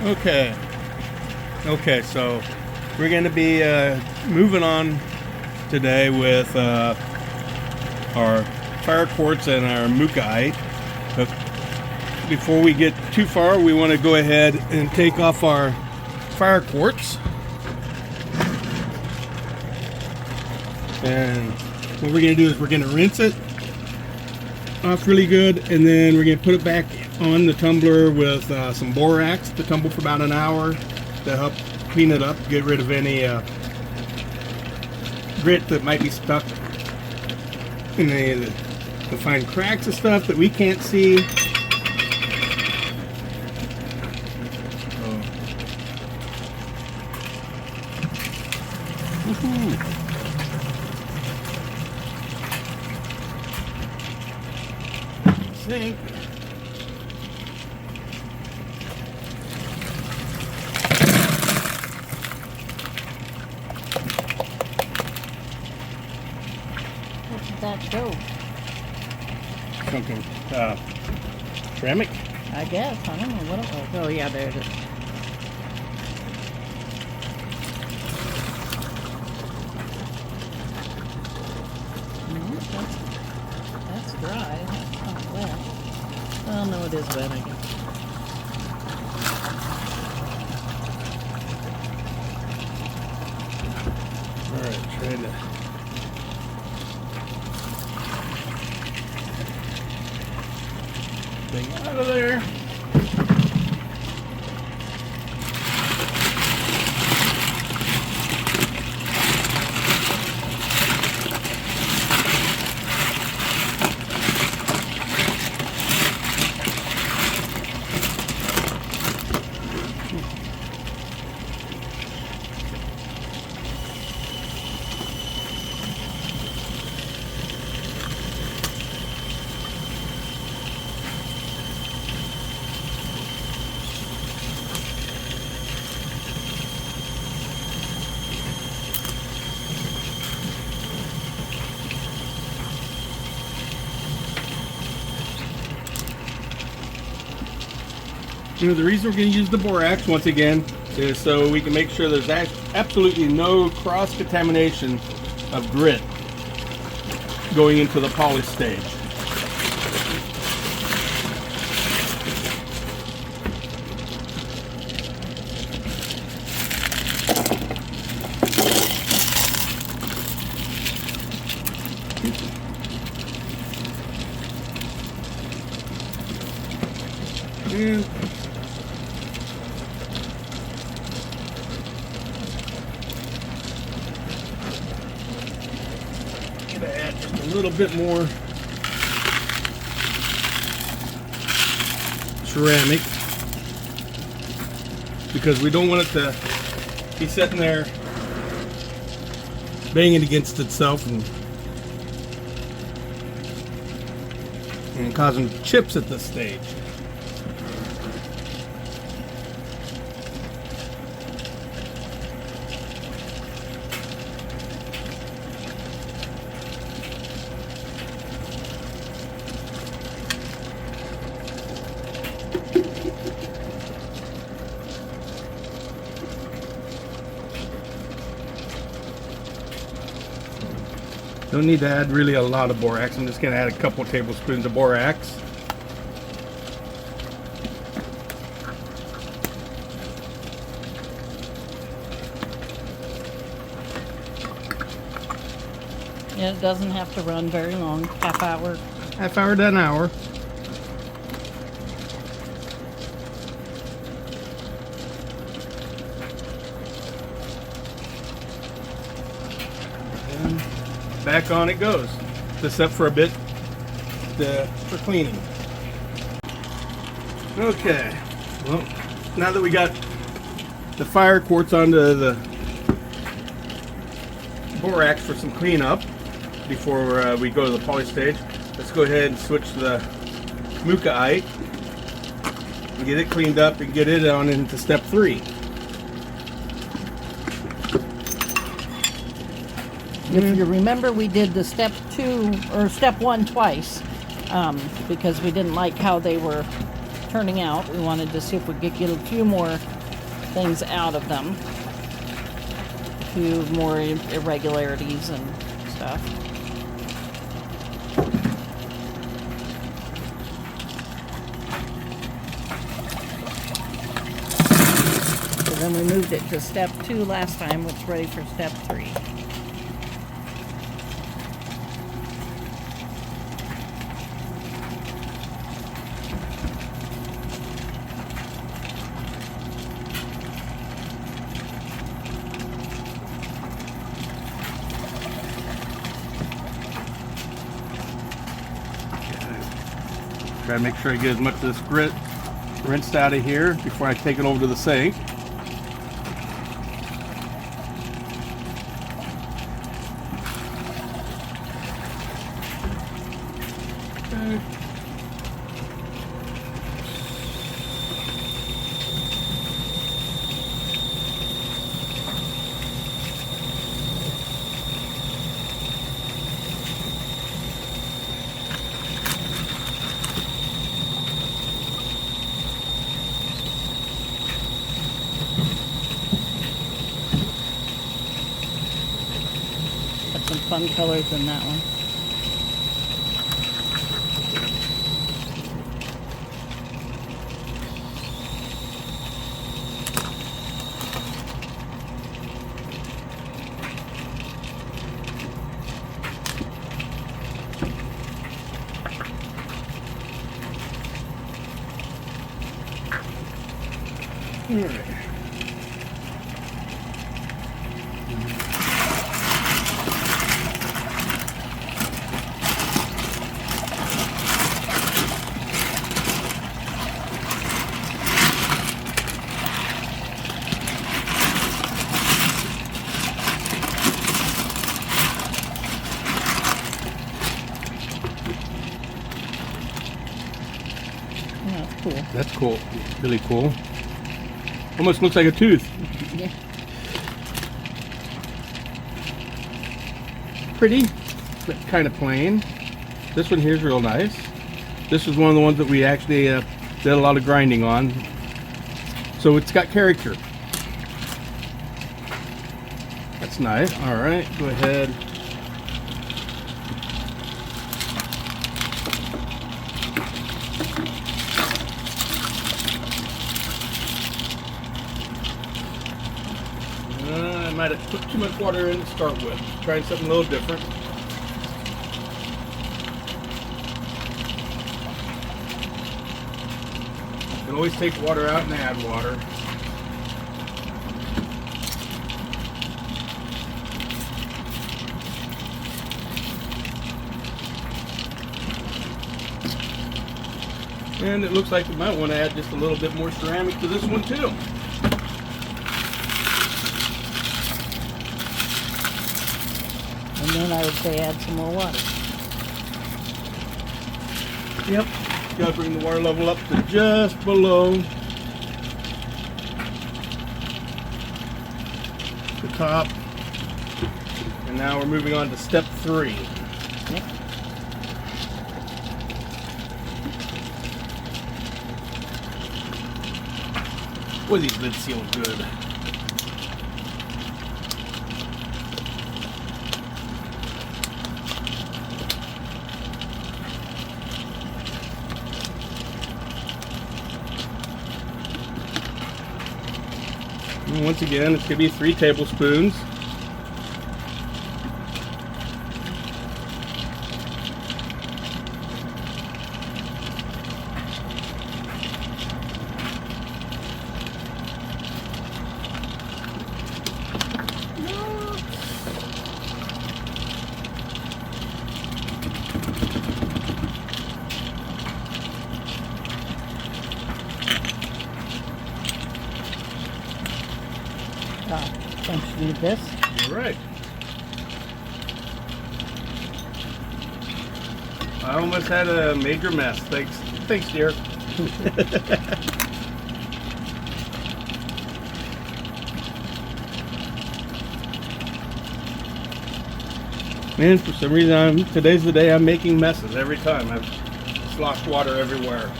Okay. Okay, so we're going to be moving on today with our Fire Quartz and our Mookaite. But before we get too far, we want to go ahead and take off our Fire Quartz. And what we're going to do is we're going to rinse it off really good, and then we're going to put it back on the tumbler with some borax to tumble for about an hour to help clean it up, get rid of any grit that might be stuck in the fine cracks and stuff that we can't see. Sink. What did that show? Something ceramic. I guess. I don't know what it was. Oh yeah, there it is. That's dry. That's not wet. Oh no, it is wet, I guess. Alright, trying to thing out of there. You know, the reason we're going to use the borax once again is so we can make sure there's absolutely no cross-contamination of grit going into the polish stage. And add just a little bit more ceramic because we don't want it to be sitting there banging against itself and causing chips at this stage. Don't need to add really a lot of borax. I'm just going to add a couple tablespoons of borax. Yeah, it doesn't have to run very long. Half hour. Half hour to an hour. Back on it goes. Just set for a bit for cleaning. Okay. Well, now that we got the Fire Quartz onto the borax for some cleanup before we go to the polish stage, let's go ahead and switch the Mookaite and get it cleaned up and get it on into step 3. If you remember, we did the step 2 or step 1 twice because we didn't like how they were turning out. We wanted to see if we could get a few more things out of them. A few more irregularities and stuff. So then we moved it to step 2 last time, which is ready for step 3. Try to make sure I get as much of this grit rinsed out of here before I take it over to the sink. Okay. Got some fun colors in that one. All right. Yeah, that's cool. That's cool. Really cool. Almost looks like a tooth. Yeah. Pretty, but kind of plain. This one here is real nice. This is one of the ones that we actually did a lot of grinding on. So it's got character. That's nice. All right, go ahead. I might have put too much water in to start with. Trying something a little different. You can always take water out and add water. And it looks like we might want to add just a little bit more ceramic to this one too. And then I would say add some more water. Yep. Gotta bring the water level up to just below the top. And now we're moving on to step 3. Yep. Boy, these lids seal good. And once again, it's going to be 3 tablespoons. Don't you need this? All right. I almost had a major mess. Thanks, dear. Man, for some reason, today's the day I'm making messes every time. I've sloshed water everywhere.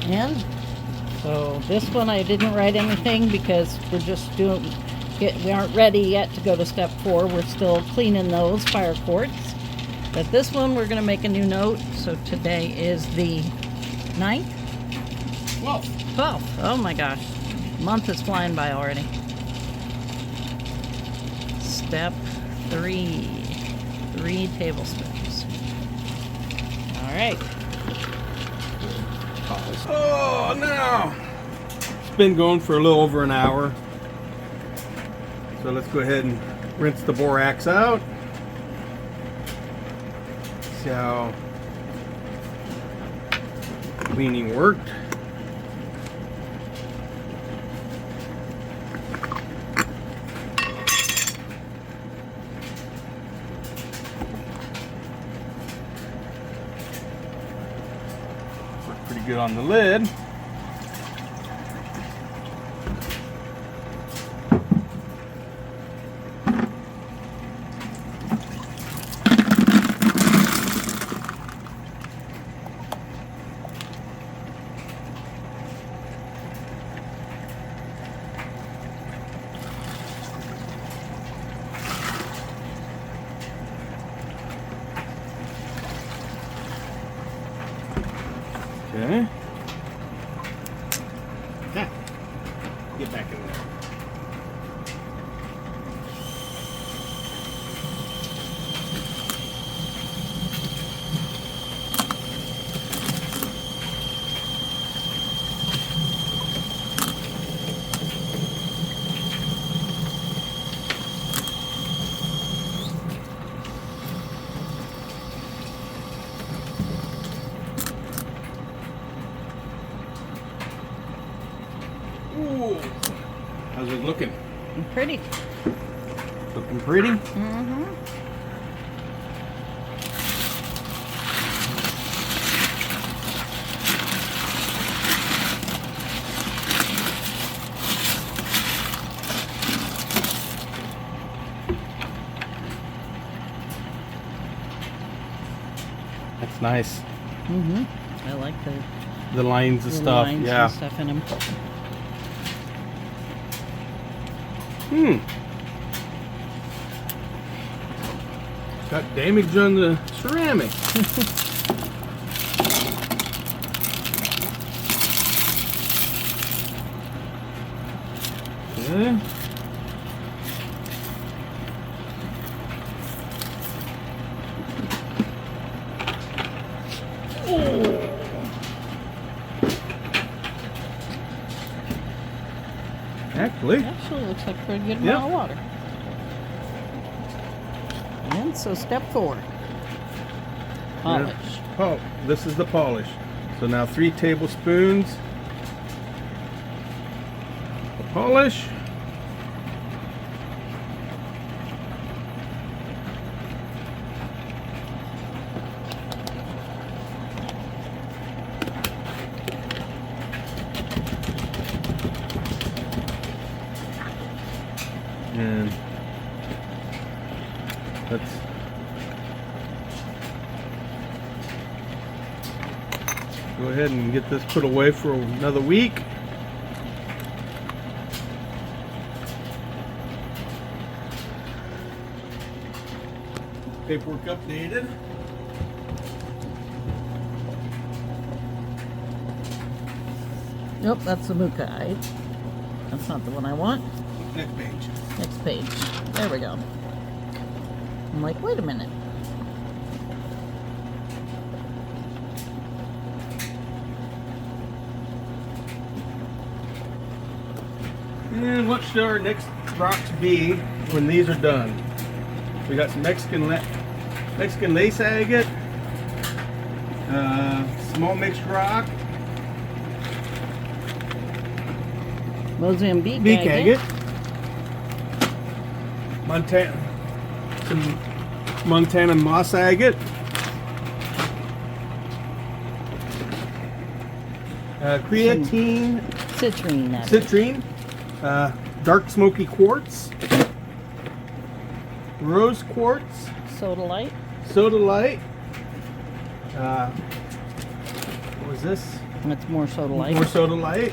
And so this one I didn't write anything because we're just we aren't ready yet to go to step 4. We're still cleaning those fire quartz. But this one we're going to make a new note. So today is the 9th? 12th. Oh my gosh. Month is flying by already. Step 3. 3 tablespoons. All right. Oh, no! It's been going for a little over an hour. So let's go ahead and rinse the borax out. See how cleaning worked. Worked pretty good on the lid. Okay. Yeah. Get back in there. Ooh. How's it looking? Pretty. Looking pretty? Mm-hmm. That's nice. Mm-hmm. I like The lines and the stuff. lines Yeah. and stuff in them. Got damage on the ceramic. Okay. Actually, Looks like a pretty good Yep. amount of water. And so step 4. Polish. oh, this is the polish. So now 3 tablespoons of polish. And let's go ahead and get this put away for another week. Paperwork updated. Nope, that's the Mookaite. That's not the one I want. Next page. Next page. There we go. I'm like, wait a minute. And what should our next rocks be when these are done? We got some Mexican lace agate, small mixed rock, Mozambique beak agate. some Montana moss agate, creatine, Citrine agate. citrine, dark smoky quartz, rose quartz, Sodalite. sodalite, what was is this? It's more soda light. More soda light.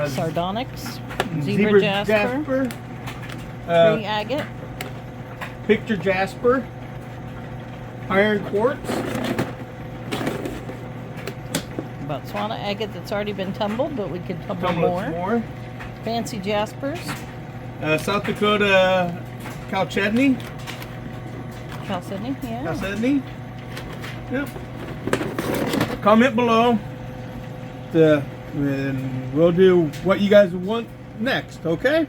Sardonyx, Zebra Jasper, Free Agate, Picture Jasper, Fire Quartz, Botswana Agate that's already been tumbled, but we could tumble some more. Fancy Jaspers, South Dakota Chalcedony. Chalcedony, yeah. Chalcedony. Yep. Comment below. And we'll do what you guys want next, okay?